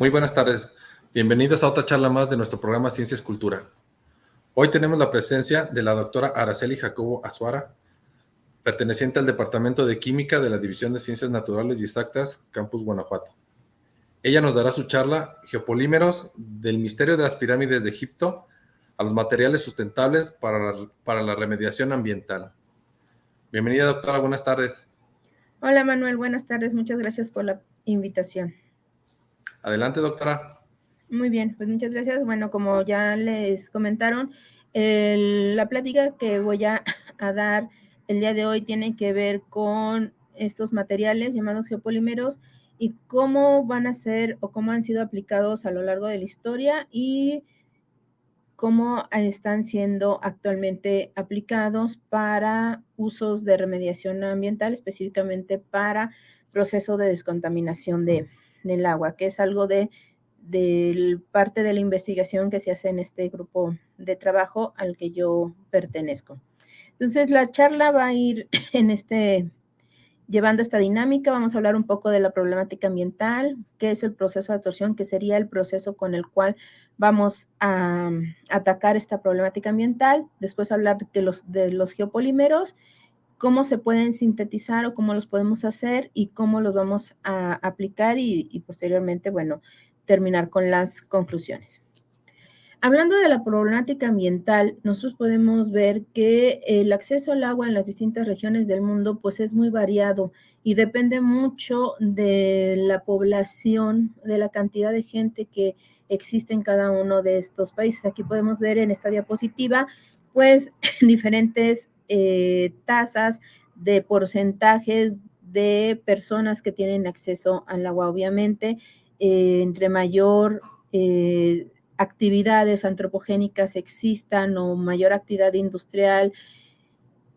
Muy buenas tardes. Bienvenidos a otra charla más de nuestro programa Ciencias Cultura. Hoy tenemos la presencia de la doctora Araceli Jacobo Azuara, perteneciente al Departamento de Química de la División de Ciencias Naturales y Exactas, Campus Guanajuato. Ella nos dará su charla Geopolímeros del misterio de las pirámides de Egipto a los materiales sustentables para la remediación ambiental. Bienvenida, doctora. Buenas tardes. Hola, Manuel. Buenas tardes. Muchas gracias por la invitación. Adelante, doctora. Muy bien, pues muchas gracias. Bueno, como ya les comentaron, la plática que voy a dar el día de hoy tiene que ver con estos materiales llamados geopolímeros y cómo van a ser o cómo han sido aplicados a lo largo de la historia y cómo están siendo actualmente aplicados para usos de remediación ambiental, específicamente para proceso de descontaminación del agua, que es algo de parte de la investigación que se hace en este grupo de trabajo al que yo pertenezco. Entonces, la charla va a ir llevando esta dinámica. Vamos a hablar un poco de la problemática ambiental, qué es el proceso de absorción, que sería el proceso con el cual vamos a atacar esta problemática ambiental. Después hablar de los geopolímeros, cómo se pueden sintetizar o cómo los podemos hacer y cómo los vamos a aplicar y posteriormente, bueno, terminar con las conclusiones. Hablando de la problemática ambiental, nosotros podemos ver que el acceso al agua en las distintas regiones del mundo pues es muy variado y depende mucho de la población, de la cantidad de gente que existe en cada uno de estos países. Aquí podemos ver en esta diapositiva pues diferentes tasas de porcentajes de personas que tienen acceso al agua. Obviamente, entre mayor actividades antropogénicas existan o mayor actividad industrial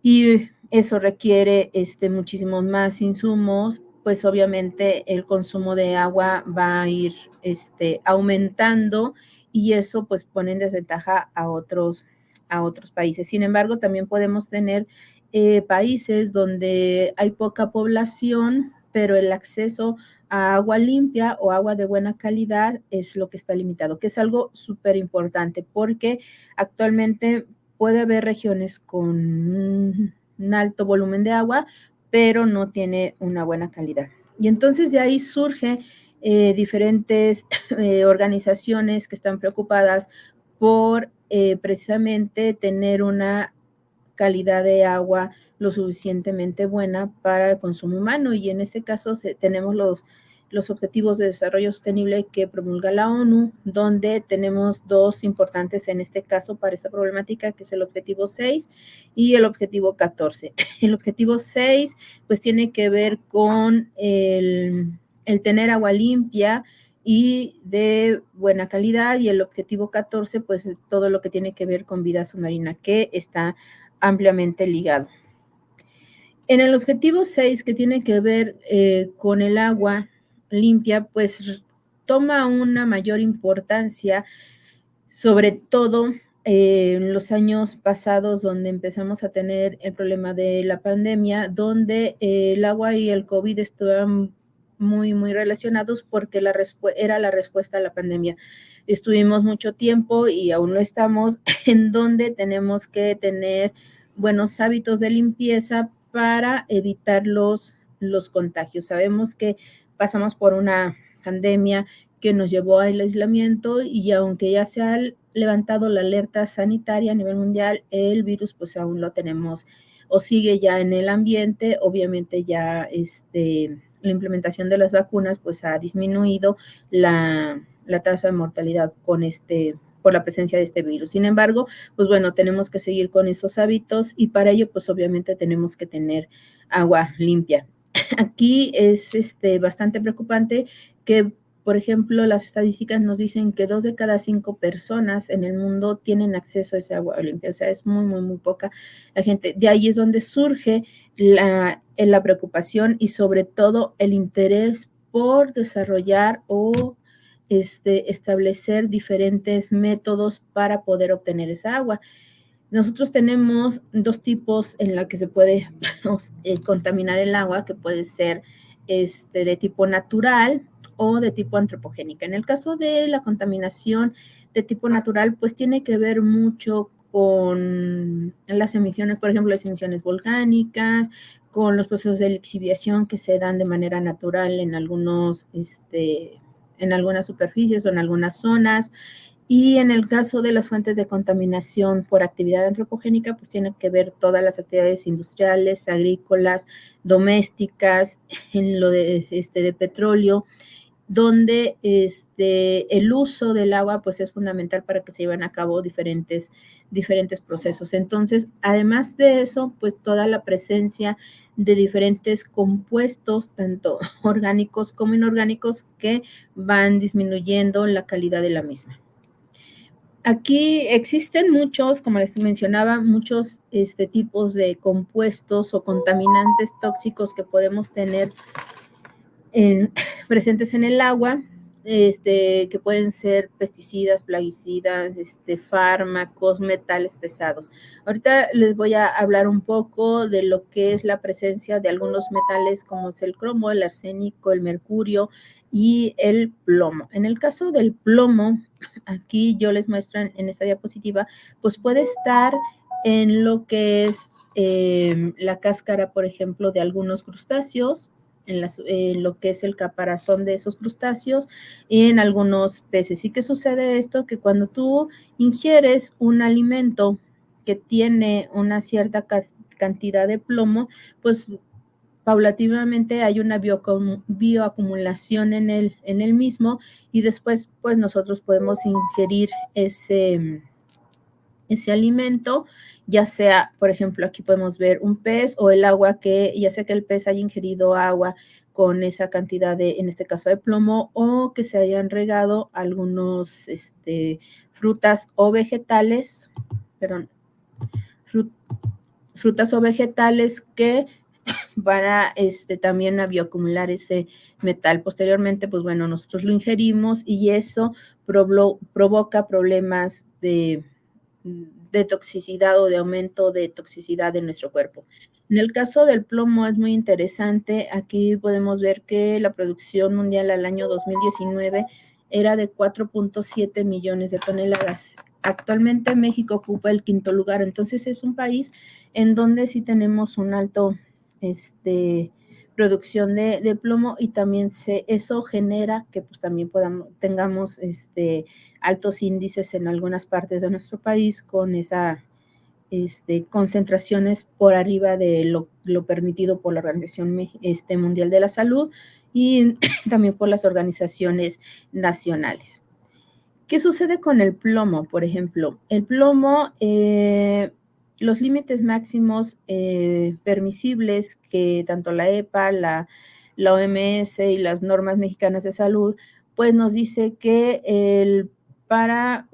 y eso requiere muchísimos más insumos, pues obviamente el consumo de agua va a ir aumentando y eso pues pone en desventaja a otros países. Sin embargo, también podemos tener países donde hay poca población, pero el acceso a agua limpia o agua de buena calidad es lo que está limitado, que es algo súper importante porque actualmente puede haber regiones con un alto volumen de agua, pero no tiene una buena calidad. Y entonces de ahí surge diferentes organizaciones que están preocupadas por precisamente tener una calidad de agua lo suficientemente buena para el consumo humano. Y en este caso tenemos los Objetivos de Desarrollo Sostenible que promulga la ONU, donde tenemos dos importantes en este caso para esta problemática, que es el Objetivo 6 y el Objetivo 14. El Objetivo 6 pues tiene que ver con el tener agua limpia y de buena calidad, y el Objetivo 14 pues todo lo que tiene que ver con vida submarina, que está ampliamente ligado. En el Objetivo 6, que tiene que ver con el agua limpia, pues toma una mayor importancia, sobre todo en los años pasados, donde empezamos a tener el problema de la pandemia, donde el agua y el COVID estaban muy, muy relacionados porque era la respuesta a la pandemia. Estuvimos mucho tiempo y aún lo estamos, en donde tenemos que tener buenos hábitos de limpieza para evitar los contagios. Sabemos que pasamos por una pandemia que nos llevó al aislamiento y aunque ya se ha levantado la alerta sanitaria a nivel mundial, el virus pues aún lo tenemos o sigue ya en el ambiente. Obviamente ya la implementación de las vacunas pues ha disminuido la tasa de mortalidad por la presencia de este virus. Sin embargo, pues bueno, tenemos que seguir con esos hábitos y para ello pues obviamente tenemos que tener agua limpia. Aquí es bastante preocupante que, por ejemplo, las estadísticas nos dicen que 2 de cada 5 personas en el mundo tienen acceso a esa agua limpia. O sea, es muy, muy, muy poca la gente. De ahí es donde surge la preocupación y sobre todo el interés por desarrollar o establecer diferentes métodos para poder obtener esa agua. Nosotros tenemos dos tipos en la que se puede contaminar el agua, que puede ser de tipo natural o de tipo antropogénica. En el caso de la contaminación de tipo natural, pues tiene que ver mucho con las emisiones, por ejemplo, las emisiones volcánicas, con los procesos de lixiviación que se dan de manera natural en algunas superficies o en algunas zonas. Y en el caso de las fuentes de contaminación por actividad antropogénica, pues tiene que ver todas las actividades industriales, agrícolas, domésticas, en lo de petróleo, donde el uso del agua pues es fundamental para que se lleven a cabo diferentes procesos. Entonces, además de eso, pues toda la presencia de diferentes compuestos, tanto orgánicos como inorgánicos, que van disminuyendo la calidad de la misma. Aquí existen muchos, como les mencionaba, muchos tipos de compuestos o contaminantes tóxicos que podemos tener presentes en el agua, que pueden ser pesticidas, plaguicidas, fármacos, metales pesados. Ahorita les voy a hablar un poco de lo que es la presencia de algunos metales como es el cromo, el arsénico, el mercurio y el plomo. En el caso del plomo, aquí yo les muestro en esta diapositiva, pues puede estar en lo que es la cáscara, por ejemplo, de algunos crustáceos, en lo que es el caparazón de esos crustáceos y en algunos peces. ¿Y qué sucede esto? Que cuando tú ingieres un alimento que tiene una cierta cantidad de plomo, pues paulatinamente hay una bioacumulación en el mismo y después pues nosotros podemos ingerir ese alimento, ya sea, por ejemplo, aquí podemos ver un pez o el agua ya sea que el pez haya ingerido agua con esa cantidad en este caso de plomo, o que se hayan regado algunos frutas o vegetales, frutas o vegetales que van a también a bioacumular ese metal. Posteriormente, pues bueno, nosotros lo ingerimos y eso provoca problemas de toxicidad o de aumento de toxicidad en nuestro cuerpo. En el caso del plomo es muy interesante. Aquí podemos ver que la producción mundial al año 2019 era de 4.7 millones de toneladas. Actualmente México ocupa el quinto lugar, entonces es un país en donde sí tenemos un alto producción de plomo y también eso genera que pues también tengamos altos índices en algunas partes de nuestro país con esa concentraciones por arriba de lo permitido por la Organización Mundial de la Salud y también por las organizaciones nacionales. ¿Qué sucede con el plomo? Por ejemplo, el plomo, los límites máximos permisibles que tanto la EPA, la OMS y las normas mexicanas de salud, pues nos dice que para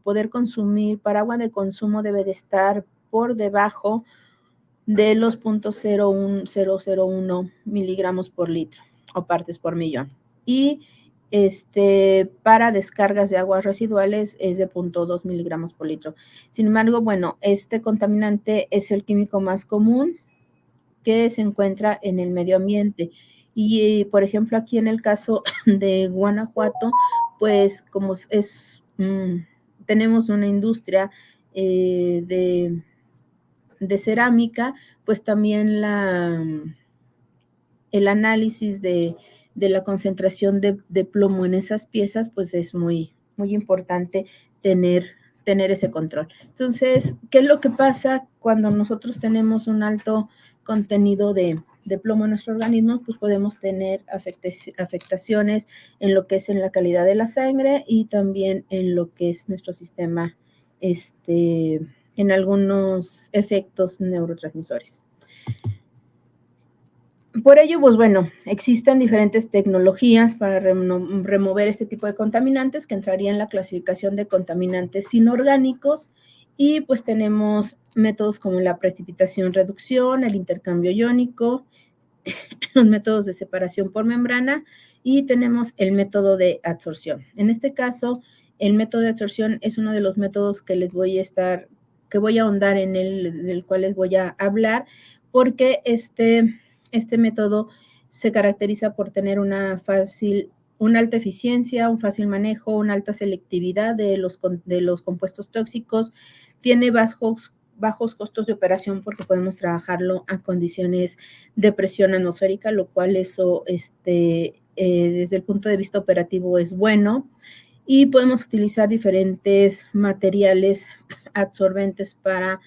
poder consumir, para agua de consumo debe de estar por debajo de los 0.001 miligramos por litro o partes por millón. Y para descargas de aguas residuales es de 0.2 miligramos por litro. Sin embargo, bueno, este contaminante es el químico más común que se encuentra en el medio ambiente. Y, por ejemplo, aquí en el caso de Guanajuato, pues como tenemos una industria de cerámica, pues también el análisis de la concentración de plomo en esas piezas, pues es muy, muy importante tener ese control. Entonces, ¿qué es lo que pasa cuando nosotros tenemos un alto contenido de plomo en nuestro organismo? Pues podemos tener afectaciones en lo que es en la calidad de la sangre y también en lo que es nuestro sistema, en algunos efectos neurotransmisores. Por ello, pues bueno, existen diferentes tecnologías para remover este tipo de contaminantes que entraría en la clasificación de contaminantes inorgánicos y pues tenemos métodos como la precipitación-reducción, el intercambio iónico, los métodos de separación por membrana y tenemos el método de absorción. En este caso, el método de absorción es uno de los métodos que que voy a ahondar en del cual les voy a hablar, porque este método se caracteriza por tener una fácil una alta eficiencia, un fácil manejo, una alta selectividad de los compuestos tóxicos, tiene bajos costos de operación porque podemos trabajarlo a condiciones de presión atmosférica, lo cual eso desde el punto de vista operativo es bueno, y podemos utilizar diferentes materiales absorbentes para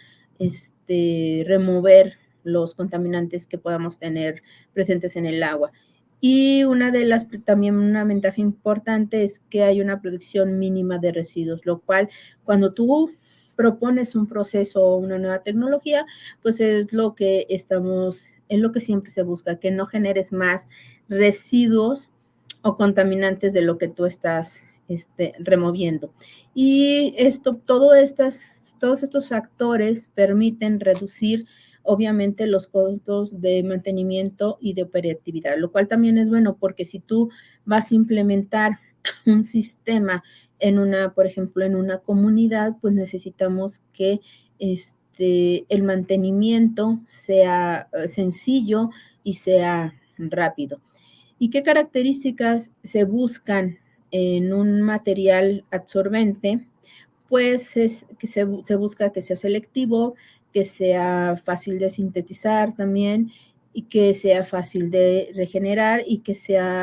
remover los contaminantes que podamos tener presentes en el agua. Y también una ventaja importante es que hay una producción mínima de residuos, lo cual cuando tú propones un proceso o una nueva tecnología, pues es lo que siempre se busca, que no generes más residuos o contaminantes de lo que tú estás removiendo. Y todos estos factores permiten reducir obviamente los costos de mantenimiento y de operatividad, lo cual también es bueno porque si tú vas a implementar un sistema por ejemplo, en una comunidad, pues necesitamos que el mantenimiento sea sencillo y sea rápido. ¿Y qué características se buscan en un material absorbente? Pues se busca que sea selectivo, que sea fácil de sintetizar también y que sea fácil de regenerar y que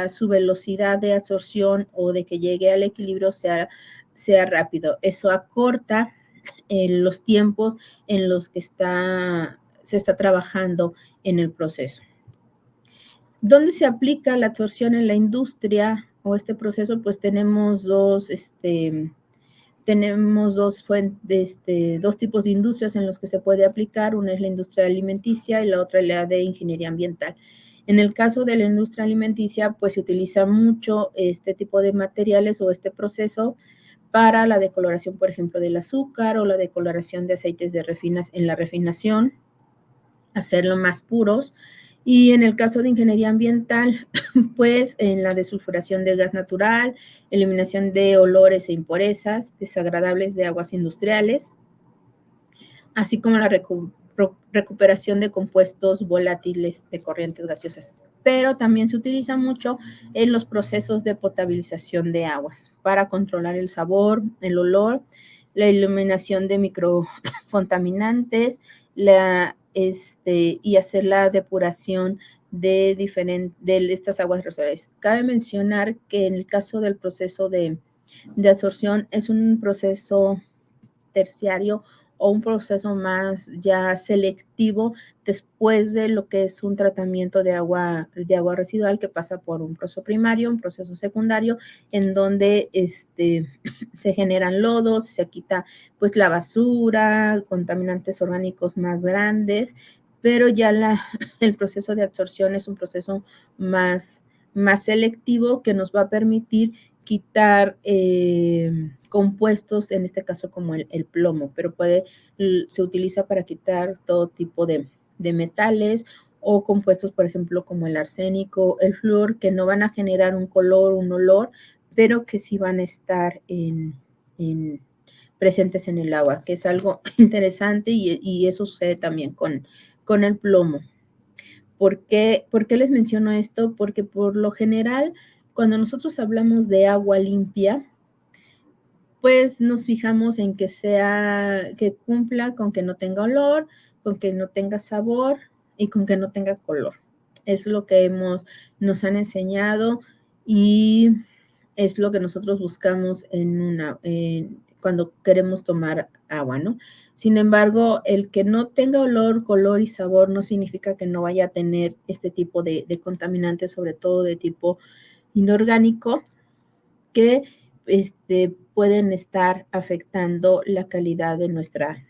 su velocidad de absorción o de que llegue al equilibrio sea rápido. Eso acorta los tiempos en los que se está trabajando en el proceso. ¿Dónde se aplica la absorción en la industria o este proceso? Pues tenemos dos tipos de industrias en los que se puede aplicar. Una es la industria alimenticia y la otra es la de ingeniería ambiental. En el caso de la industria alimenticia, pues se utiliza mucho este tipo de materiales o este proceso para la decoloración, por ejemplo, del azúcar o la decoloración de aceites en la refinación, hacerlo más puros. Y en el caso de ingeniería ambiental, pues en la desulfuración de gas natural, eliminación de olores e impurezas desagradables de aguas industriales, así como la recuperación de compuestos volátiles de corrientes gaseosas. Pero también se utiliza mucho en los procesos de potabilización de aguas para controlar el sabor, el olor, la eliminación de microcontaminantes, y hacer la depuración de estas aguas residuales. Cabe mencionar que en el caso del proceso de absorción es un proceso terciario o un proceso más ya selectivo después de lo que es un tratamiento de agua residual que pasa por un proceso primario, un proceso secundario, en donde se generan lodos, se quita pues la basura, contaminantes orgánicos más grandes, pero ya el proceso de absorción es un proceso más selectivo que nos va a permitir quitar compuestos, en este caso como el plomo, pero se utiliza para quitar todo tipo de metales o compuestos, por ejemplo, como el arsénico, el flúor, que no van a generar un color, un olor, pero que sí van a estar presentes en el agua, que es algo interesante y eso sucede también con el plomo. ¿Por qué les menciono esto? Porque por lo general, cuando nosotros hablamos de agua limpia, pues nos fijamos en que cumpla con que no tenga olor, con que no tenga sabor y con que no tenga color. Es lo que nos han enseñado y es lo que nosotros buscamos cuando queremos tomar agua, ¿no? Sin embargo, el que no tenga olor, color y sabor no significa que no vaya a tener este tipo de contaminantes, sobre todo de tipo inorgánico, que pueden estar afectando la calidad de nuestra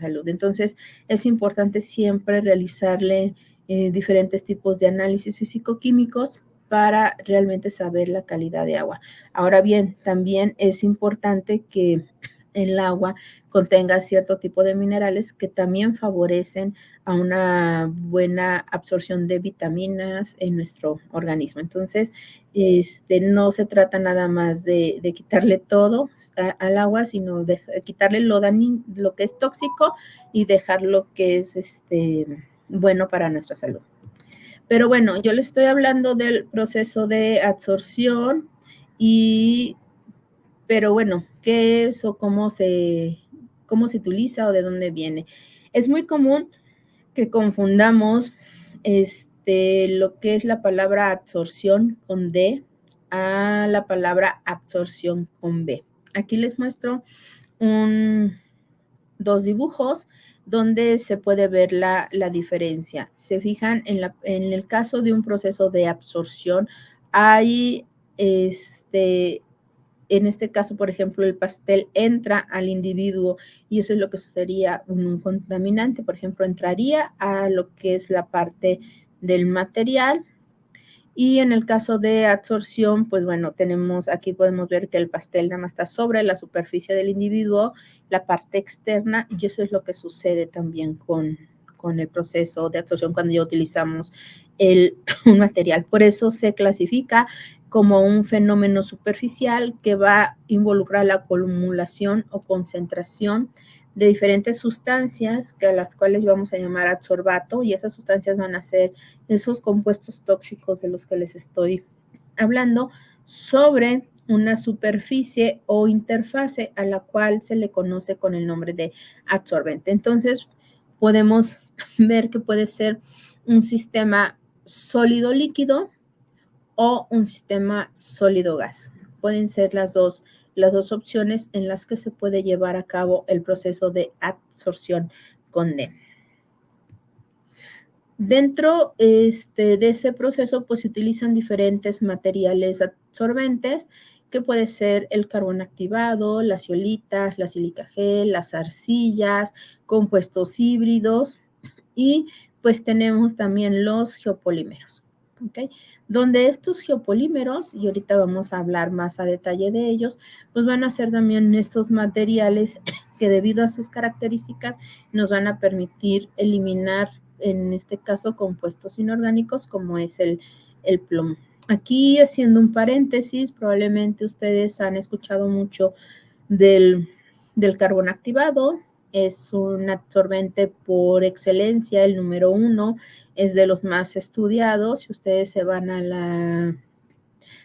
salud. Entonces, es importante siempre realizarle diferentes tipos de análisis físico-químicos para realmente saber la calidad de agua. Ahora bien, también es importante que el agua contenga cierto tipo de minerales que también favorecen a una buena absorción de vitaminas en nuestro organismo. Entonces, no se trata nada más de quitarle todo al agua, sino de quitarle lo que es tóxico y dejar lo que es bueno para nuestra salud. Pero bueno, yo les estoy hablando del proceso de absorción Pero bueno, ¿qué es o cómo se utiliza o de dónde viene? Es muy común que confundamos lo que es la palabra absorción con D a la palabra absorción con B. Aquí les muestro dos dibujos donde se puede ver la diferencia. Se fijan en el caso de un proceso de absorción, hay en este caso, por ejemplo, el pastel entra al individuo y eso es lo que sería un contaminante. Por ejemplo, entraría a lo que es la parte del material. Y en el caso de absorción, pues bueno, aquí podemos ver que el pastel nada más está sobre la superficie del individuo, la parte externa, y eso es lo que sucede también con el proceso de absorción cuando ya utilizamos un material. Por eso se clasifica como un fenómeno superficial que va a involucrar la acumulación o concentración de diferentes sustancias a las cuales vamos a llamar adsorbato, y esas sustancias van a ser esos compuestos tóxicos de los que les estoy hablando sobre una superficie o interfase a la cual se le conoce con el nombre de adsorbente. Entonces, podemos ver que puede ser un sistema sólido-líquido o un sistema sólido-gas. Pueden ser las dos opciones en las que se puede llevar a cabo el proceso de absorción con D. Dentro de ese proceso, pues se utilizan diferentes materiales absorbentes, que puede ser el carbón activado, las zeolitas, la sílica gel, las arcillas, compuestos híbridos, y pues tenemos también los geopolímeros, ¿ok? Donde estos geopolímeros, y ahorita vamos a hablar más a detalle de ellos, pues van a ser también estos materiales que debido a sus características nos van a permitir eliminar, en este caso, compuestos inorgánicos como es el plomo. Aquí, haciendo un paréntesis, probablemente ustedes han escuchado mucho del carbón activado. Es un absorbente por excelencia, el número 1, es de los más estudiados. Si ustedes se van a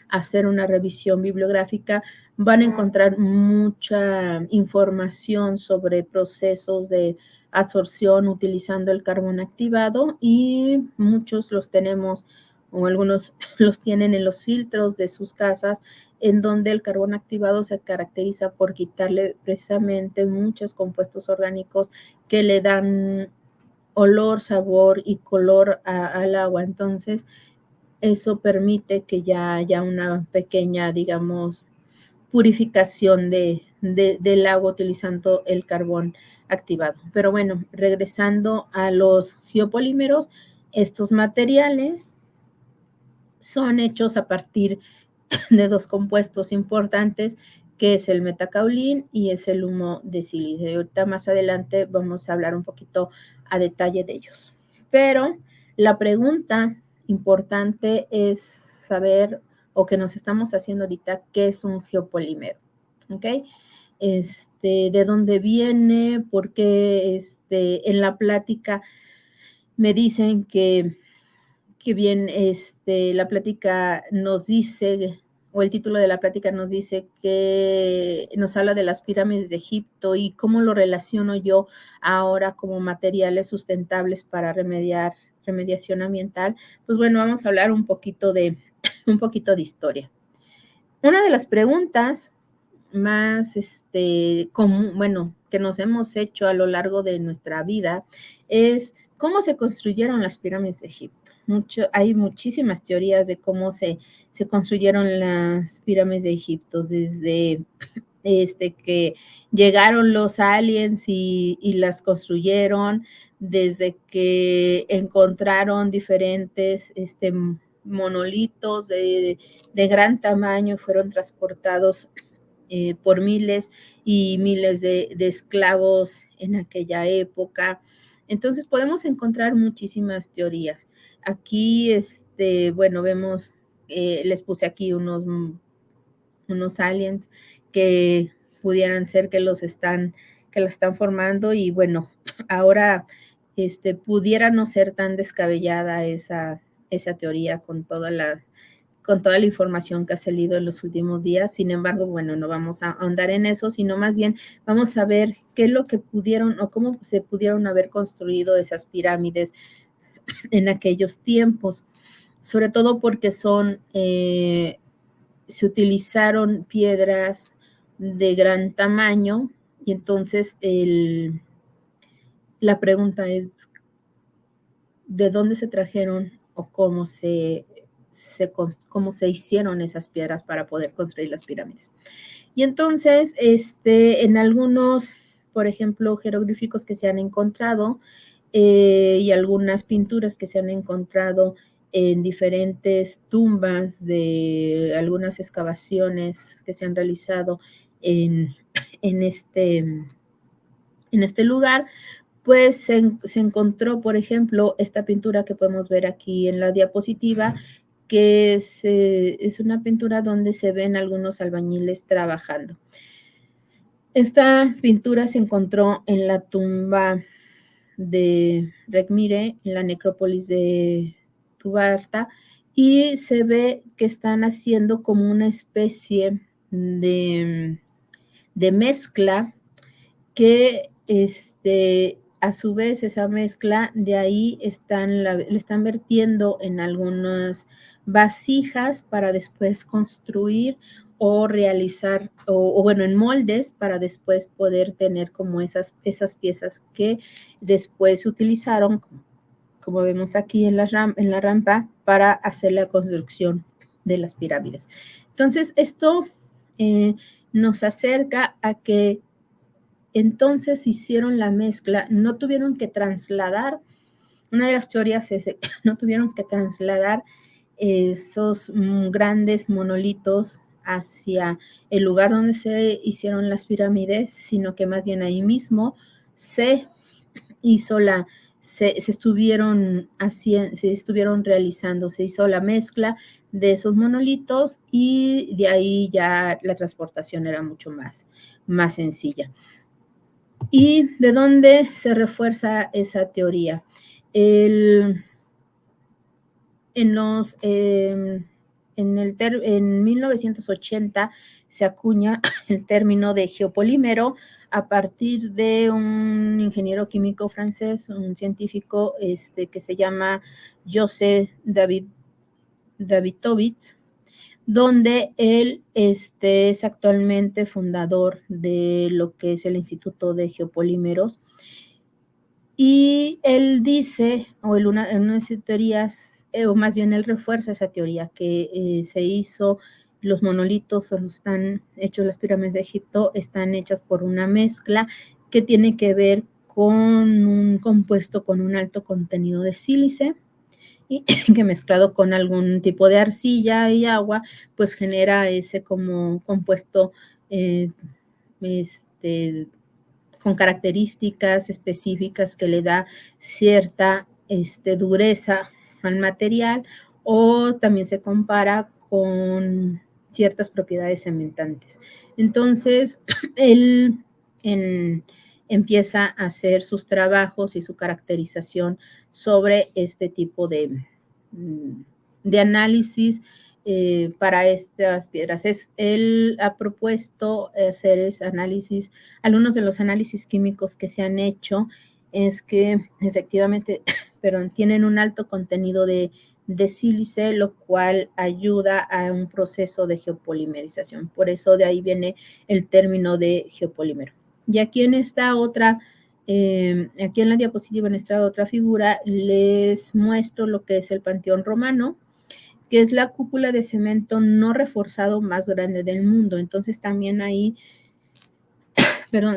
hacer una revisión bibliográfica, van a encontrar mucha información sobre procesos de absorción utilizando el carbón activado, y muchos los tenemos o algunos los tienen en los filtros de sus casas, en donde el carbón activado se caracteriza por quitarle precisamente muchos compuestos orgánicos que le dan olor, sabor y color al agua. Entonces, eso permite que ya haya una pequeña, digamos, purificación del agua utilizando el carbón activado. Pero bueno, regresando a los geopolímeros, estos materiales son hechos a partir de dos compuestos importantes, que es el metacaolín y es el humo de silicio. Y ahorita más adelante vamos a hablar un poquito a detalle de ellos. Pero la pregunta importante es saber, o que nos estamos haciendo ahorita, qué es un geopolímero, ¿ok? ¿De dónde viene? Porque en la plática me dicen que bien, la plática nos dice, o el título de la plática nos dice, que nos habla de las pirámides de Egipto y cómo lo relaciono yo ahora como materiales sustentables para remediación ambiental. Pues bueno, vamos a hablar un poquito de historia. Una de las preguntas más común, bueno, que nos hemos hecho a lo largo de nuestra vida es: ¿cómo se construyeron las pirámides de Egipto? Hay muchísimas teorías de cómo se construyeron las pirámides de Egipto, desde que llegaron los aliens y las construyeron, desde que encontraron diferentes monolitos de gran tamaño y fueron transportados por miles y miles de esclavos en aquella época. Entonces podemos encontrar muchísimas teorías. Aquí, bueno, vemos, les puse aquí unos aliens que pudieran ser que los están formando, y bueno, ahora pudiera no ser tan descabellada esa teoría con con toda la información que ha salido en los últimos días. Sin embargo, bueno, no vamos a ahondar en eso, sino más bien vamos a ver qué es lo que pudieron o cómo se pudieron haber construido esas pirámides en aquellos tiempos, sobre todo porque se utilizaron piedras de gran tamaño y entonces la pregunta es, ¿de dónde se trajeron o cómo se hicieron esas piedras para poder construir las pirámides? Y entonces, en algunos, por ejemplo, jeroglíficos que se han encontrado y algunas pinturas que se han encontrado en diferentes tumbas de algunas excavaciones que se han realizado en, en este lugar, pues se encontró, por ejemplo, esta pintura que podemos ver aquí en la diapositiva, que es una pintura donde se ven algunos albañiles trabajando. Esta pintura se encontró en la tumba de Rekhmire, en la necrópolis de Tubarta, y se ve que están haciendo como una especie de mezcla que a su vez esa mezcla de ahí le están vertiendo en algunas vasijas para después construir o realizar, o bueno, en moldes para después poder tener como esas piezas que después se utilizaron, como vemos aquí en la rampa, para hacer la construcción de las pirámides. Entonces, esto nos acerca a que entonces hicieron la mezcla, no tuvieron que trasladar, una de las teorías es que no tuvieron que trasladar esos grandes monolitos hacia el lugar donde se hicieron las pirámides, sino que más bien ahí mismo se estuvieron realizando, se hizo la mezcla de esos monolitos y de ahí ya la transportación era mucho más sencilla. ¿Y de dónde se refuerza esa teoría? En 1980 se acuña el término de geopolímero a partir de un ingeniero químico francés, un científico que se llama Joseph Davidovich, donde él es actualmente fundador de lo que es el Instituto de Geopolímeros. Y él dice, en una de sus teorías, o más bien él refuerza esa teoría, que se hizo, los monolitos o están hechos, las pirámides de Egipto, están hechas por una mezcla que tiene que ver con un compuesto con un alto contenido de sílice, y que mezclado con algún tipo de arcilla y agua, pues genera ese como compuesto con características específicas que le da cierta dureza al material, o también se compara con ciertas propiedades cementantes. Entonces, él empieza a hacer sus trabajos y su caracterización sobre este tipo de análisis para estas piedras. Él ha propuesto hacer análisis, algunos de los análisis químicos que se han hecho es que efectivamente tienen un alto contenido de sílice, lo cual ayuda a un proceso de geopolimerización. Por eso de ahí viene el término de geopolímero. Y aquí en esta otra, aquí en la diapositiva, en esta otra figura, les muestro lo que es el Panteón Romano, que es la cúpula de cemento no reforzado más grande del mundo. Entonces también ahí,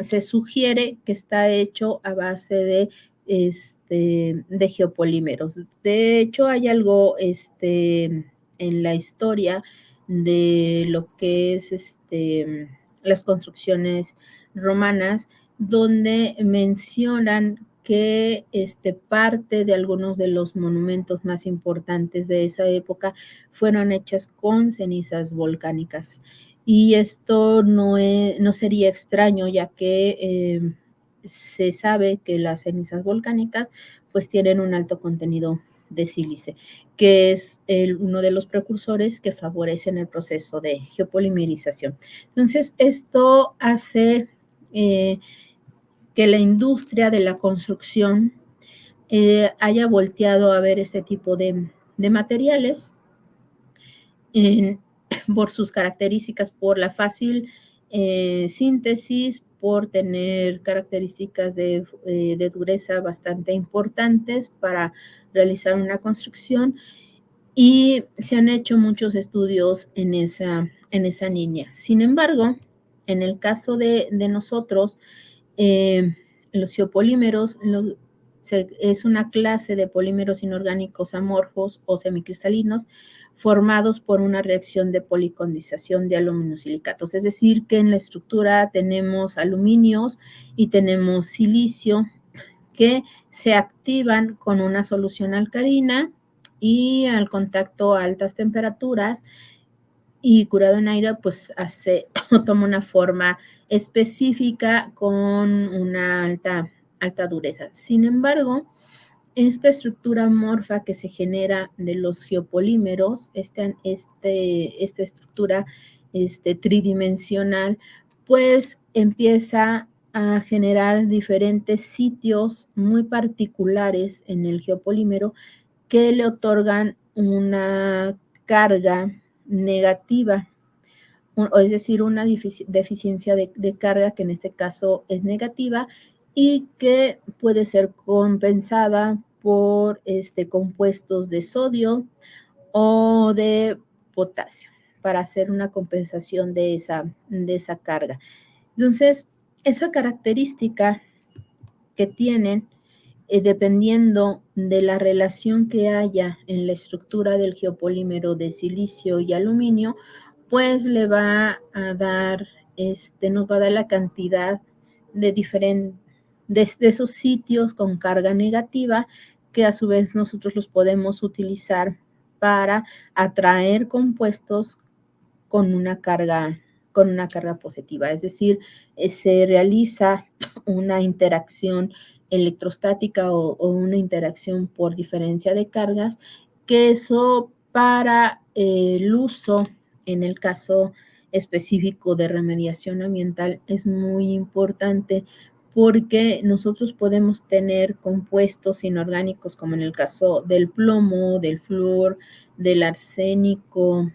se sugiere que está hecho a base de geopolímeros. De hecho, hay algo en la historia de lo que es las construcciones romanas, donde mencionan que parte de algunos de los monumentos más importantes de esa época fueron hechas con cenizas volcánicas. Y esto no sería extraño, ya que se sabe que las cenizas volcánicas pues tienen un alto contenido de sílice, que es uno de los precursores que favorecen el proceso de geopolimerización. Entonces, esto hace que la industria de la construcción haya volteado a ver este tipo de materiales por sus características, por la fácil síntesis, por tener características de dureza bastante importantes para realizar una construcción, y se han hecho muchos estudios en esa línea. Sin embargo, en el caso de nosotros, los geopolímeros es una clase de polímeros inorgánicos amorfos o semicristalinos formados por una reacción de policondensación de aluminosilicatos. Es decir, que en la estructura tenemos aluminios y tenemos silicio que se activan con una solución alcalina y al contacto a altas temperaturas y curado en aire, pues hace o toma una forma específica con una alta dureza. Sin embargo, esta estructura amorfa que se genera de los geopolímeros, esta estructura tridimensional, pues empieza a generar diferentes sitios muy particulares en el geopolímero que le otorgan una carga negativa, es decir, una deficiencia de carga que en este caso es negativa y que puede ser compensada por compuestos de sodio o de potasio para hacer una compensación de esa carga. Entonces, esa característica que tienen, dependiendo de la relación que haya en la estructura del geopolímero de silicio y aluminio, pues le va a dar, nos va a dar la cantidad de esos sitios con carga negativa, que a su vez nosotros los podemos utilizar para atraer compuestos con una carga positiva. Es decir, se realiza una interacción electrostática o una interacción por diferencia de cargas, que eso para el uso en el caso específico de remediación ambiental es muy importante, porque nosotros podemos tener compuestos inorgánicos como en el caso del plomo, del flúor, del arsénico,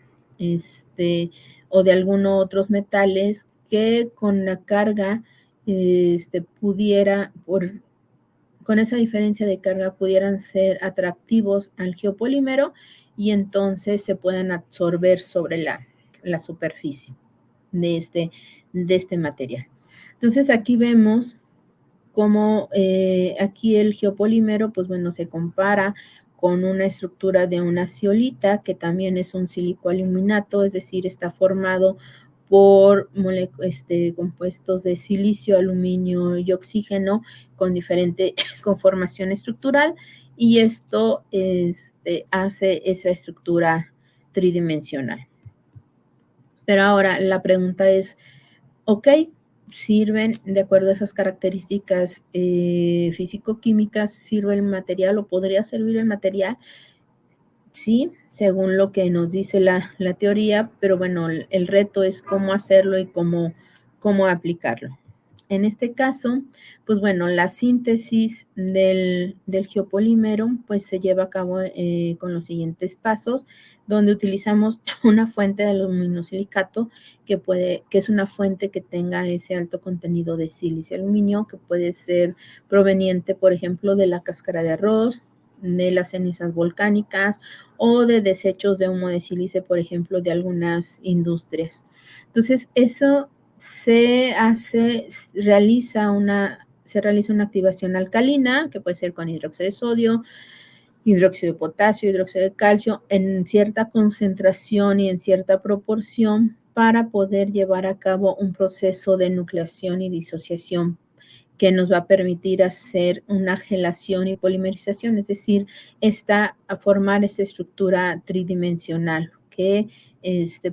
o de algunos otros metales que con la carga con esa diferencia de carga pudieran ser atractivos al geopolímero y entonces se puedan absorber sobre la superficie de este material. Entonces aquí vemos cómo aquí el geopolímero, pues bueno, se compara con una estructura de una zeolita, que también es un silicoaluminato, es decir, está formado por compuestos de silicio, aluminio y oxígeno con diferente conformación estructural, y esto hace esa estructura tridimensional. Pero ahora la pregunta es, ok, sirven de acuerdo a esas características físico-químicas, ¿sirve el material o podría servir el material? Sí, según lo que nos dice la teoría, pero bueno, el reto es cómo hacerlo y cómo aplicarlo. En este caso, pues bueno, la síntesis del geopolímero pues se lleva a cabo con los siguientes pasos, donde utilizamos una fuente de aluminosilicato que es una fuente que tenga ese alto contenido de silicio y aluminio, que puede ser proveniente, por ejemplo, de la cáscara de arroz, de las cenizas volcánicas o de desechos de humo de sílice, por ejemplo, de algunas industrias. Entonces, eso se realiza una activación alcalina, que puede ser con hidróxido de sodio, hidróxido de potasio, hidróxido de calcio, en cierta concentración y en cierta proporción, para poder llevar a cabo un proceso de nucleación y disociación que nos va a permitir hacer una gelación y polimerización, es decir, a formar esa estructura tridimensional que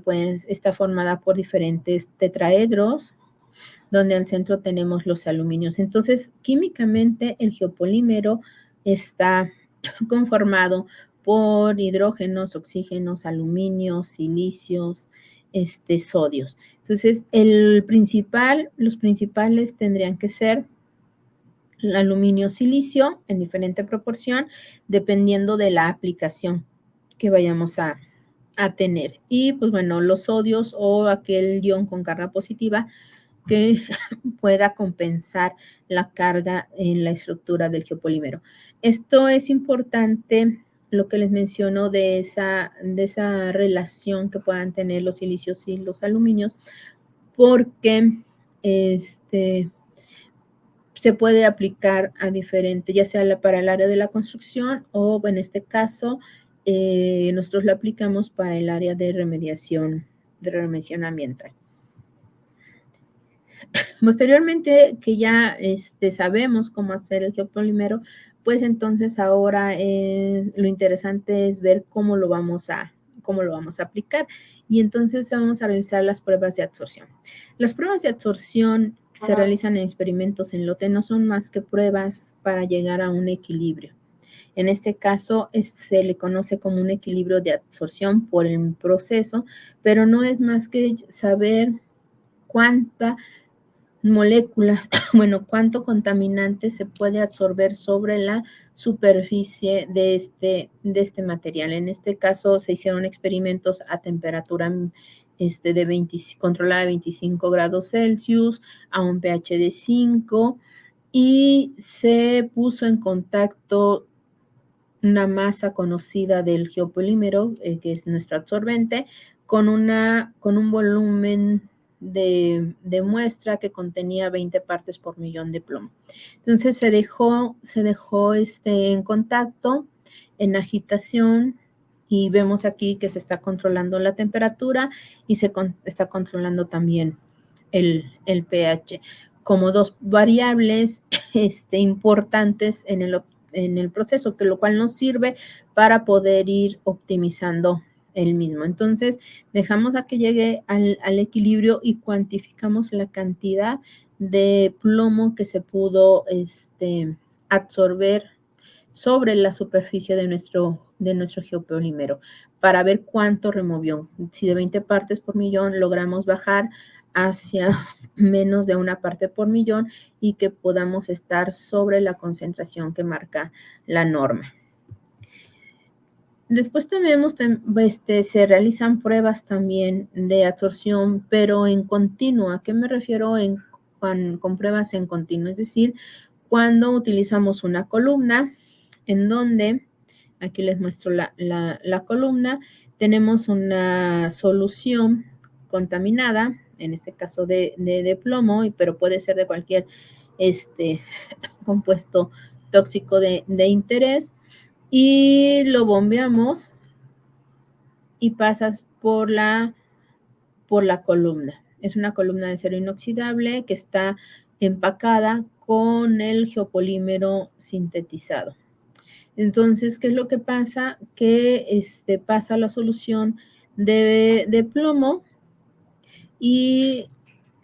pues, está formada por diferentes tetraedros, donde al centro tenemos los aluminios. Entonces, químicamente, el geopolímero está conformado por hidrógenos, oxígenos, aluminios, silicios, sodios. Entonces, los principales tendrían que ser el aluminio, silicio en diferente proporción, dependiendo de la aplicación que vayamos a tener. Y pues bueno, los sodios o aquel ion con carga positiva que pueda compensar la carga en la estructura del geopolímero. Esto es importante, lo que les menciono de esa relación que puedan tener los silicios y los aluminios, porque se puede aplicar a diferente, ya sea para el área de la construcción o en este caso nosotros lo aplicamos para el área de remediación ambiental. Posteriormente que ya sabemos cómo hacer el geopolímero, pues entonces ahora lo interesante es ver cómo lo vamos a aplicar, y entonces vamos a realizar las pruebas de absorción. Las pruebas de absorción que se realizan en experimentos en lote no son más que pruebas para llegar a un equilibrio. En este caso se le conoce como un equilibrio de absorción por el proceso, pero no es más que saber cuánta moléculas, bueno, cuánto contaminante se puede absorber sobre la superficie de este material. En este caso se hicieron experimentos a temperatura controlada de 25 grados Celsius, a un pH de 5, y se puso en contacto una masa conocida del geopolímero, que es nuestro absorbente, con un volumen de muestra que contenía 20 partes por millón de plomo. Entonces se dejó en contacto, en agitación, y vemos aquí que se está controlando la temperatura y se está controlando también el pH como dos variables importantes en el proceso, que lo cual nos sirve para poder ir optimizando el mismo. Entonces, dejamos a que llegue al equilibrio y cuantificamos la cantidad de plomo que se pudo absorber sobre la superficie de nuestro geopolímero para ver cuánto removió. Si de 20 partes por millón logramos bajar hacia menos de 1 parte por millón y que podamos estar sobre la concentración que marca la norma. Después también se realizan pruebas también de absorción, pero en continuo. ¿A qué me refiero con pruebas en continuo? Es decir, cuando utilizamos una columna en donde, aquí les muestro la columna, tenemos una solución contaminada, en este caso de plomo, pero puede ser de cualquier compuesto tóxico de interés, y lo bombeamos y pasas por la columna. Es una columna de acero inoxidable que está empacada con el geopolímero sintetizado. Entonces, ¿qué es lo que pasa? Que pasa la solución de plomo, y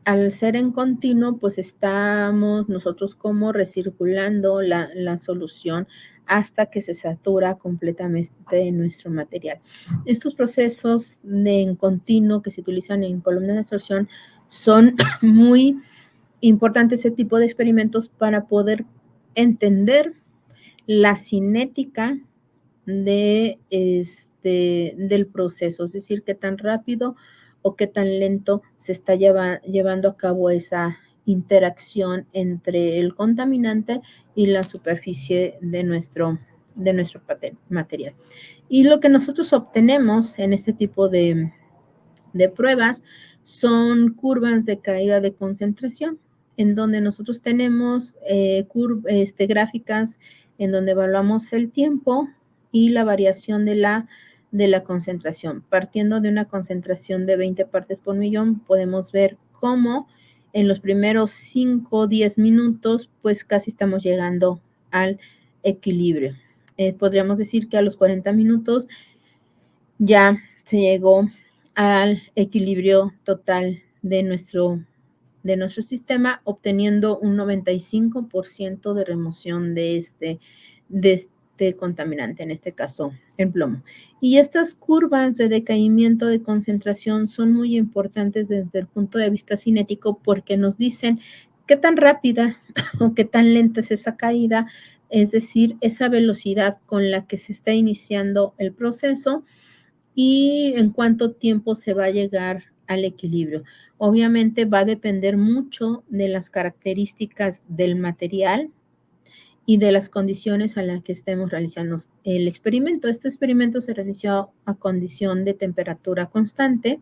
al ser en continuo, pues estamos nosotros como recirculando la solución hasta que se satura completamente nuestro material. Estos procesos en continuo que se utilizan en columnas de absorción son muy importantes, ese tipo de experimentos, para poder entender la cinética del proceso, es decir, qué tan rápido o qué tan lento se está llevando a cabo esa interacción entre el contaminante y la superficie de nuestro material. Y lo que nosotros obtenemos en este tipo de pruebas son curvas de caída de concentración, en donde nosotros tenemos gráficas en donde evaluamos el tiempo y la variación de la concentración. Partiendo de una concentración de 20 partes por millón, podemos ver cómo en los primeros 5 o 10 minutos, pues casi estamos llegando al equilibrio. Podríamos decir que a los 40 minutos ya se llegó al equilibrio total de nuestro sistema, obteniendo un 95% de remoción de este contaminante, en este caso el plomo. Y estas curvas de decaimiento de concentración son muy importantes desde el punto de vista cinético porque nos dicen qué tan rápida o qué tan lenta es esa caída, es decir, esa velocidad con la que se está iniciando el proceso y en cuánto tiempo se va a llegar al equilibrio. Obviamente va a depender mucho de las características del material y de las condiciones a las que estemos realizando el experimento. Este experimento se realizó a condición de temperatura constante,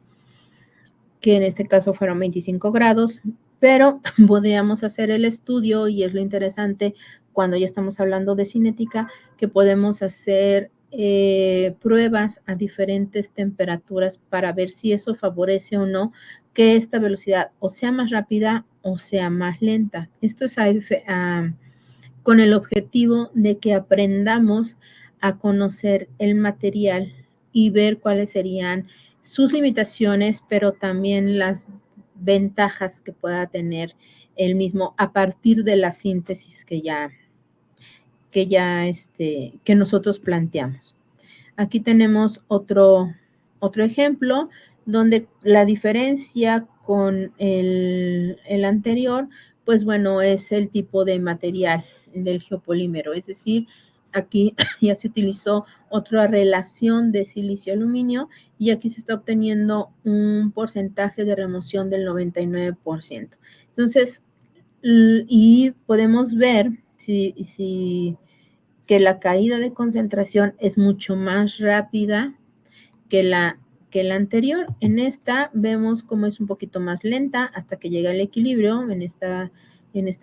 que en este caso fueron 25 grados, pero podríamos hacer el estudio, y es lo interesante cuando ya estamos hablando de cinética, que podemos hacer pruebas a diferentes temperaturas para ver si eso favorece o no que esta velocidad o sea más rápida o sea más lenta. Esto es con el objetivo de que aprendamos a conocer el material y ver cuáles serían sus limitaciones, pero también las ventajas que pueda tener el mismo a partir de la síntesis que nosotros planteamos. Aquí tenemos otro ejemplo donde la diferencia con el anterior, pues bueno, es el tipo de material del geopolímero, es decir, aquí ya se utilizó otra relación de silicio-aluminio y aquí se está obteniendo un porcentaje de remoción del 99%. Entonces, y podemos ver si que la caída de concentración es mucho más rápida que la anterior. En esta vemos cómo es un poquito más lenta hasta que llega al equilibrio en esta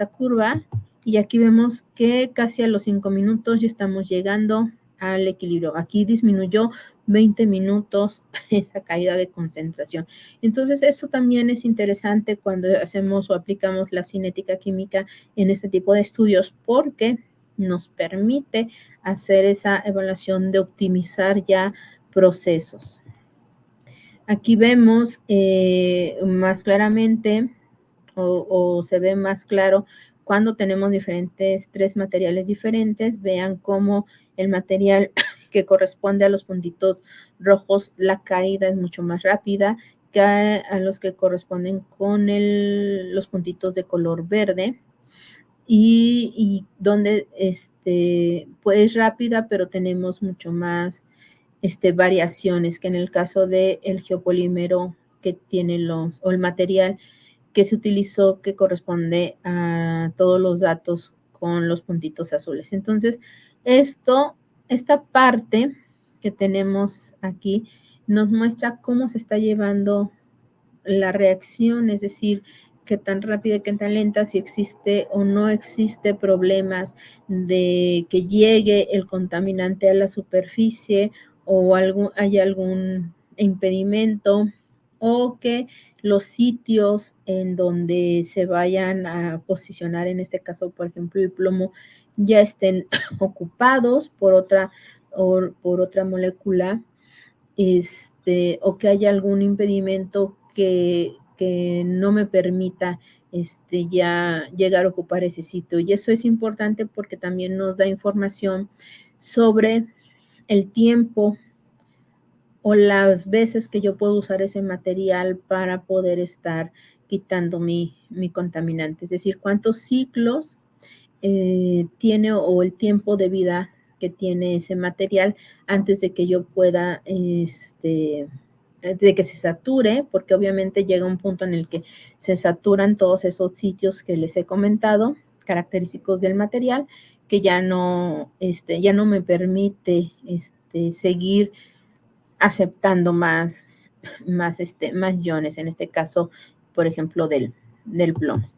curva. Y aquí vemos que casi a los 5 minutos ya estamos llegando al equilibrio. Aquí disminuyó 20 minutos esa caída de concentración. Entonces, eso también es interesante cuando hacemos o aplicamos la cinética química en este tipo de estudios, porque nos permite hacer esa evaluación de optimizar ya procesos. Aquí vemos más claramente o se ve más claro cuando tenemos tres materiales diferentes. Vean cómo el material que corresponde a los puntitos rojos, la caída es mucho más rápida que a los que corresponden con los puntitos de color verde. Y donde pues es rápida, pero tenemos mucho más variaciones que en el caso del geopolímero que tiene o el material que se utilizó que corresponde a todos los datos con los puntitos azules. Entonces, esta parte que tenemos aquí nos muestra cómo se está llevando la reacción, es decir, qué tan rápida y qué tan lenta, si existe o no existe problemas de que llegue el contaminante a la superficie o hay algún impedimento o que los sitios en donde se vayan a posicionar, en este caso, por ejemplo, el plomo, ya estén ocupados por otra molécula, o que haya algún impedimento que no me permita ya llegar a ocupar ese sitio. Y eso es importante porque también nos da información sobre el tiempo o las veces que yo puedo usar ese material para poder estar quitando mi contaminante. Es decir, cuántos ciclos tiene o el tiempo de vida que tiene ese material antes de que yo pueda, de que se sature, porque obviamente llega un punto en el que se saturan todos esos sitios que les he comentado, característicos del material, que ya no me permite seguir aceptando más iones, en este caso, por ejemplo, del plomo.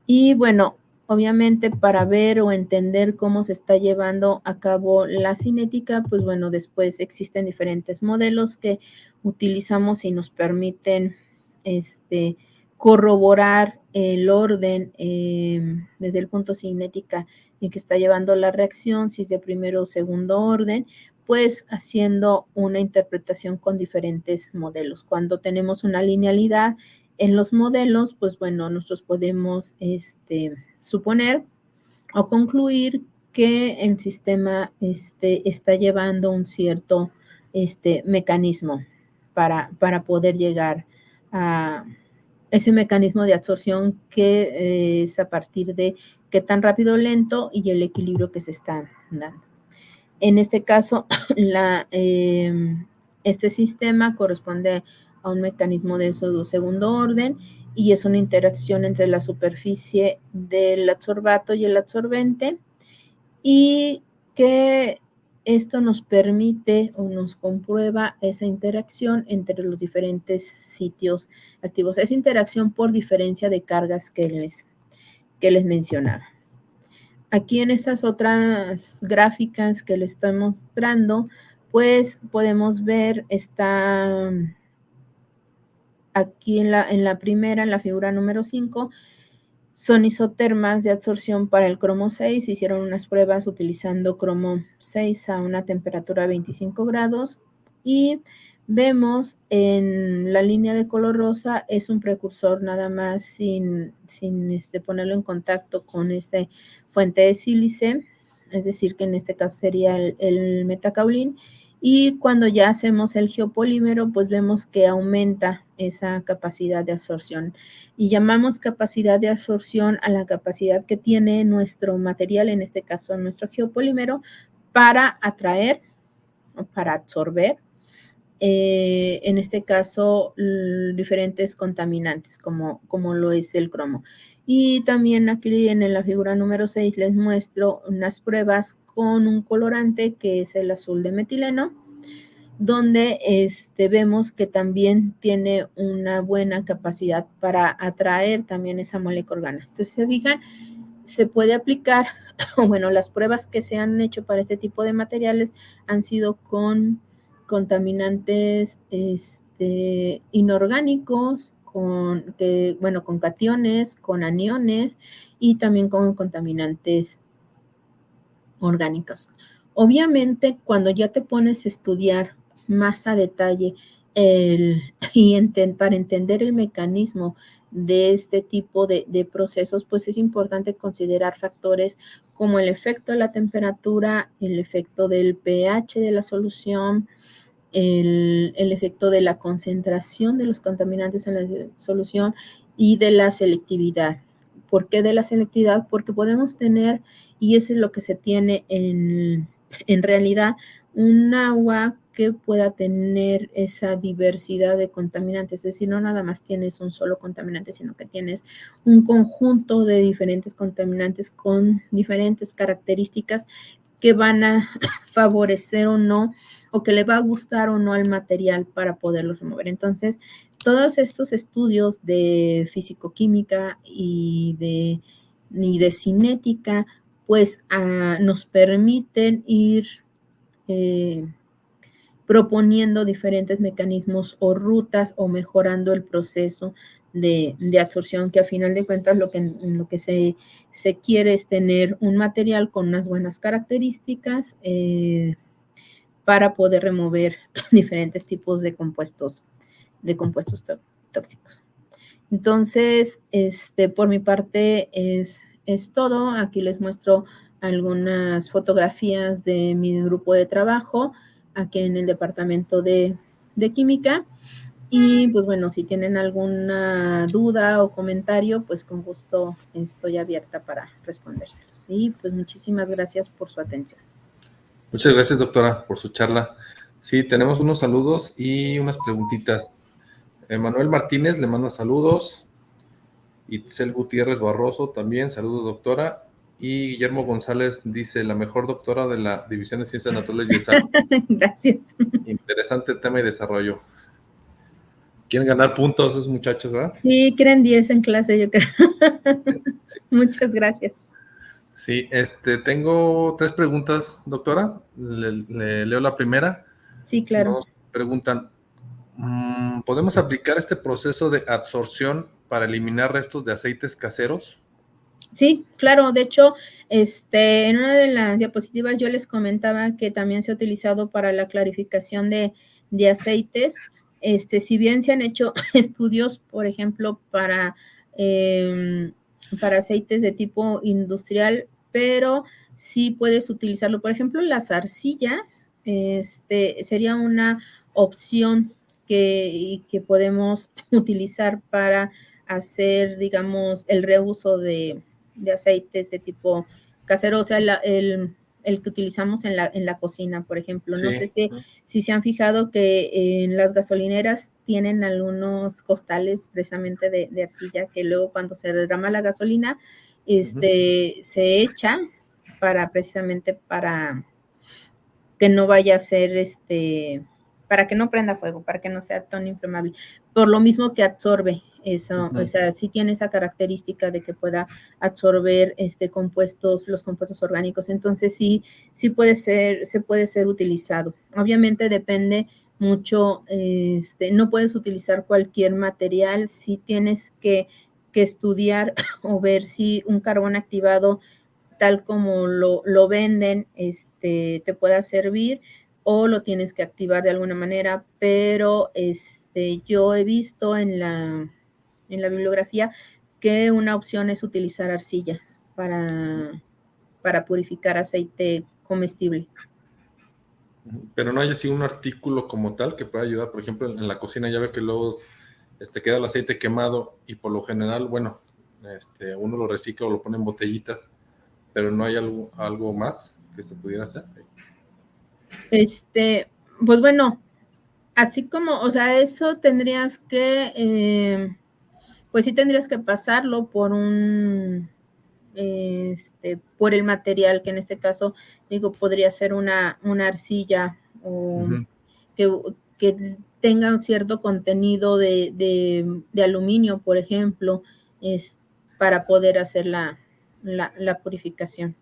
Y bueno, obviamente para ver o entender cómo se está llevando a cabo la cinética, pues bueno, después existen diferentes modelos que utilizamos y nos permiten corroborar el orden desde el punto cinética en que está llevando la reacción, si es de primero o segundo orden, pues haciendo una interpretación con diferentes modelos. Cuando tenemos una linealidad en los modelos, pues bueno, nosotros podemos suponer o concluir que el sistema está llevando un cierto mecanismo para poder llegar a ese mecanismo de absorción que es a partir de qué tan rápido o lento y el equilibrio que se está dando. En este caso, este sistema corresponde a un mecanismo de segundo orden y es una interacción entre la superficie del adsorbato y el absorbente, y que esto nos permite o nos comprueba esa interacción entre los diferentes sitios activos, esa interacción por diferencia de cargas que les mencionaba. Aquí en esas otras gráficas que les estoy mostrando, pues podemos ver, está aquí en la primera, en la figura número 5, son isotermas de absorción para el cromo 6. Se hicieron unas pruebas utilizando cromo 6 a una temperatura de 25 grados y vemos en la línea de color rosa es un precursor nada más sin ponerlo en contacto con esta fuente de sílice, es decir, que en este caso sería el metacaolín. Y cuando ya hacemos el geopolímero, pues vemos que aumenta esa capacidad de absorción. Y llamamos capacidad de absorción a la capacidad que tiene nuestro material, en este caso nuestro geopolímero, para atraer o para absorber, en este caso, diferentes contaminantes, como lo es el cromo. Y también aquí en la figura número 6 les muestro unas pruebas con un colorante que es el azul de metileno, donde vemos que también tiene una buena capacidad para atraer también esa molécula orgánica. Entonces, se fijan, se puede aplicar, bueno, las pruebas que se han hecho para este tipo de materiales han sido con contaminantes inorgánicos, con cationes, con aniones y también con contaminantes orgánicos. Obviamente, cuando ya te pones a estudiar más a detalle para entender el mecanismo de este tipo de procesos, pues es importante considerar factores como el efecto de la temperatura, el efecto del pH de la solución, el efecto de la concentración de los contaminantes en la solución y de la selectividad. ¿Por qué de la selectividad? Porque podemos tener, y eso es lo que se tiene en realidad, un agua que pueda tener esa diversidad de contaminantes, es decir, no nada más tienes un solo contaminante, sino que tienes un conjunto de diferentes contaminantes con diferentes características que van a favorecer o no, o que le va a gustar o no al material para poderlos remover. Entonces, todos estos estudios de fisicoquímica y de cinética, pues nos permiten ir proponiendo diferentes mecanismos o rutas o mejorando el proceso de absorción, que a final de cuentas lo que se quiere es tener un material con unas buenas características para poder remover diferentes tipos de compuestos tóxicos. Entonces, por mi parte es todo. Aquí les muestro algunas fotografías de mi grupo de trabajo aquí en el departamento de química. Y pues bueno, si tienen alguna duda o comentario, pues con gusto estoy abierta para respondérselos. Y pues muchísimas gracias por su atención. Muchas gracias, doctora, por su charla. Sí, tenemos unos saludos y unas preguntitas. Manuel Martínez le manda saludos. Itzel Gutiérrez Barroso también, saludos, doctora. Y Guillermo González dice, la mejor doctora de la División de Ciencias Naturales y Exactas. Gracias. Interesante tema y desarrollo. Quieren ganar puntos esos muchachos, ¿verdad? Sí, quieren 10 en clase, yo creo. Sí. Muchas gracias. Sí, tengo 3 preguntas, doctora. Le leo la primera. Sí, claro. Nos preguntan, ¿podemos aplicar este proceso de absorción para eliminar restos de aceites caseros? Sí, claro. De hecho, en una de las diapositivas yo les comentaba que también se ha utilizado para la clarificación de aceites. Si bien se han hecho estudios, por ejemplo, para aceites de tipo industrial, pero sí puedes utilizarlo. Por ejemplo, las arcillas, sería una opción que podemos utilizar para hacer, digamos, el reuso de aceites de tipo casero, o sea, el que utilizamos en la cocina, por ejemplo. No sé Sí. si se han fijado que en las gasolineras tienen algunos costales precisamente de arcilla que luego cuando se derrama la gasolina, se echa para precisamente para que no vaya a ser para que no prenda fuego, para que no sea tan inflamable. Por lo mismo que absorbe eso, o sea, sí tiene esa característica de que pueda absorber los compuestos orgánicos. Entonces sí se puede ser utilizado. Obviamente depende mucho, no puedes utilizar cualquier material, sí tienes que estudiar o ver si un carbón activado tal como lo venden, te pueda servir o lo tienes que activar de alguna manera, pero yo he visto en la bibliografía que una opción es utilizar arcillas para purificar aceite comestible. Pero no hay así un artículo como tal que pueda ayudar, por ejemplo, en la cocina ya ve que luego queda el aceite quemado y por lo general, bueno, uno lo recicla o lo pone en botellitas, pero no hay algo más que se pudiera hacer. Pues bueno, así como, o sea, eso tendrías que, pues sí tendrías que pasarlo por por el material, que en este caso, digo, podría ser una arcilla o que, que tenga un cierto contenido de aluminio, por ejemplo, para poder hacer la purificación.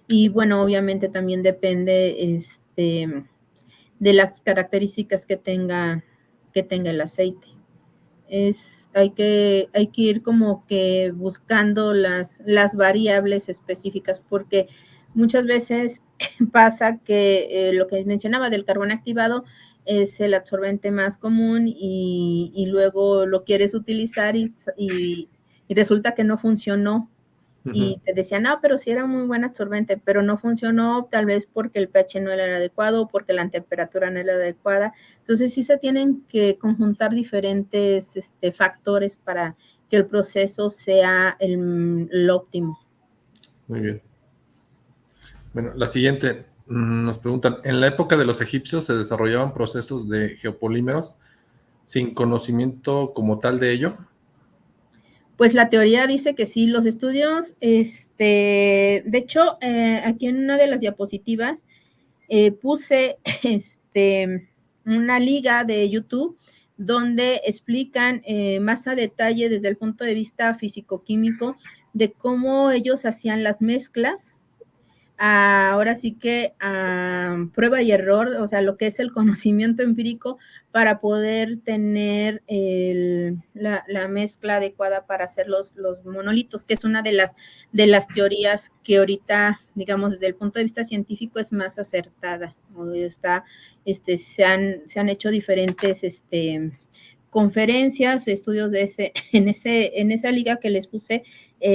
Y bueno, obviamente también depende de las características que tenga el aceite. Hay que ir como que buscando las variables específicas, porque muchas veces pasa que lo que mencionaba del carbón activado es el absorbente más común y luego lo quieres utilizar y resulta que no funcionó. Y te decían, no, pero sí era muy buen absorbente, pero no funcionó tal vez porque el pH no era el adecuado, porque la temperatura no era la adecuada. Entonces sí se tienen que conjuntar diferentes factores para que el proceso sea el óptimo. Muy bien. Bueno, la siguiente, nos preguntan, ¿en la época de los egipcios se desarrollaban procesos de geopolímeros sin conocimiento como tal de ello? Pues la teoría dice que sí, los estudios, de hecho, aquí en una de las diapositivas puse una liga de YouTube donde explican más a detalle desde el punto de vista físico-químico de cómo ellos hacían las mezclas. Ahora sí que prueba y error, o sea, lo que es el conocimiento empírico para poder tener la mezcla adecuada para hacer los monolitos, que es una de las teorías que ahorita, digamos, desde el punto de vista científico es más acertada. Se han hecho diferentes conferencias, estudios en esa liga que les puse,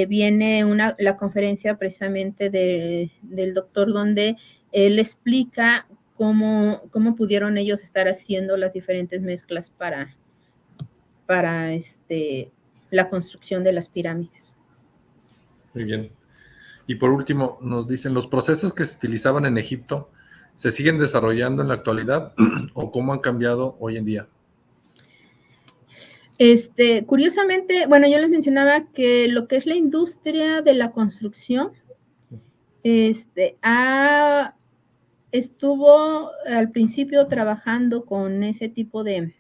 viene la conferencia precisamente del doctor donde él explica cómo pudieron ellos estar haciendo las diferentes mezclas para la construcción de las pirámides. Muy bien. Y por último, nos dicen, ¿los procesos que se utilizaban en Egipto se siguen desarrollando en la actualidad o cómo han cambiado hoy en día? Curiosamente, bueno, yo les mencionaba que lo que es la industria de la construcción, estuvo al principio trabajando con ese tipo de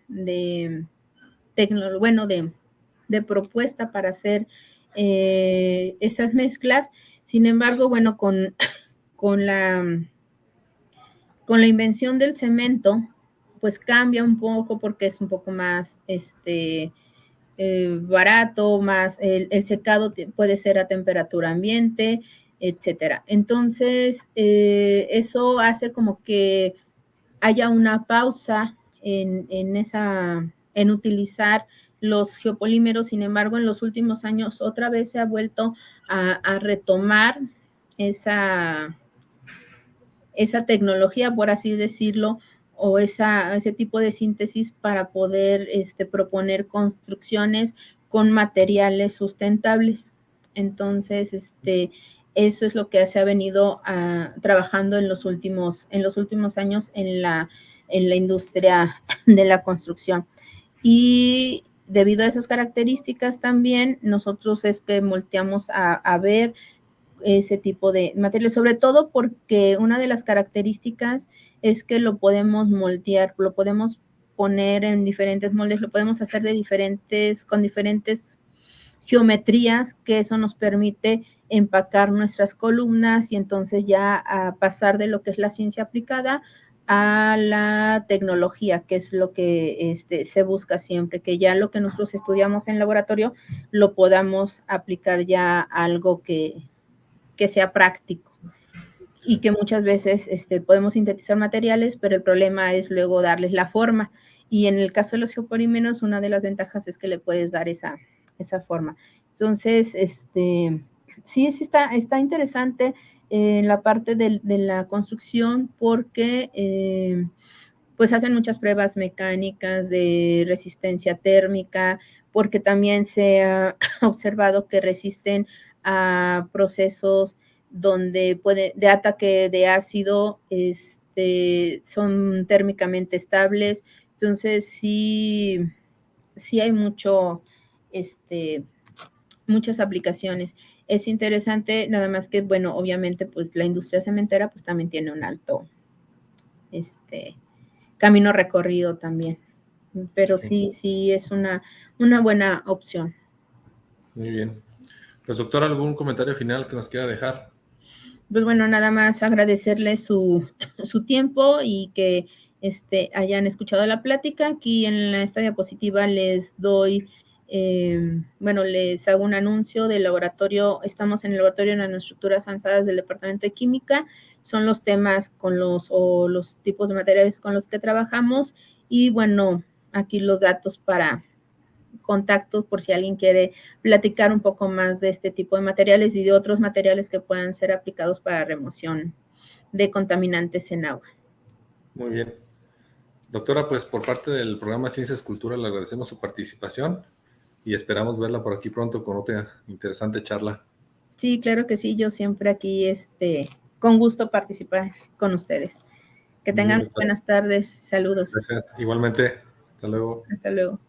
propuesta para hacer esas mezclas. Sin embargo, bueno, con la invención del cemento, pues cambia un poco porque es un poco más barato, más el secado puede ser a temperatura ambiente, etcétera. Entonces, eso hace como que haya una pausa en utilizar los geopolímeros. Sin embargo, en los últimos años otra vez se ha vuelto a retomar esa tecnología, por así decirlo, o ese tipo de síntesis para poder proponer construcciones con materiales sustentables. Entonces, eso es lo que se ha venido trabajando en los últimos años en la industria de la construcción. Y debido a esas características también, nosotros es que volteamos a ver ese tipo de materiales, sobre todo porque una de las características es que lo podemos moldear, lo podemos poner en diferentes moldes, lo podemos hacer con diferentes geometrías, que eso nos permite empacar nuestras columnas y entonces ya a pasar de lo que es la ciencia aplicada a la tecnología, que es lo que se busca siempre, que ya lo que nosotros estudiamos en laboratorio lo podamos aplicar ya a algo que sea práctico y que muchas veces podemos sintetizar materiales, pero el problema es luego darles la forma. Y en el caso de los geopolímeros, una de las ventajas es que le puedes dar esa forma. Entonces, sí está interesante en la parte de la construcción porque pues hacen muchas pruebas mecánicas de resistencia térmica, porque también se ha observado que resisten a procesos donde de ataque de ácido, son térmicamente estables. Entonces, sí hay muchas aplicaciones. Es interesante, nada más que, bueno, obviamente, pues la industria cementera, pues también tiene un alto, camino recorrido también. Pero sí es una buena opción. Muy bien. Pues, doctor, ¿algún comentario final que nos quiera dejar? Pues bueno, nada más agradecerles su tiempo y que hayan escuchado la plática. Aquí en esta diapositiva les doy, les hago un anuncio del laboratorio. Estamos en el laboratorio de nanoestructuras avanzadas del Departamento de Química. Son los temas o los tipos de materiales con los que trabajamos. Y bueno, aquí los datos para contactos por si alguien quiere platicar un poco más de este tipo de materiales y de otros materiales que puedan ser aplicados para remoción de contaminantes en agua. Muy bien. Doctora, pues por parte del programa Ciencias Cultura le agradecemos su participación y esperamos verla por aquí pronto con otra interesante charla. Sí, claro que sí, yo siempre aquí con gusto participar con ustedes. Que Muy bien, tengan doctora. buenas tardes, saludos. Gracias. Igualmente. Hasta luego. Hasta luego.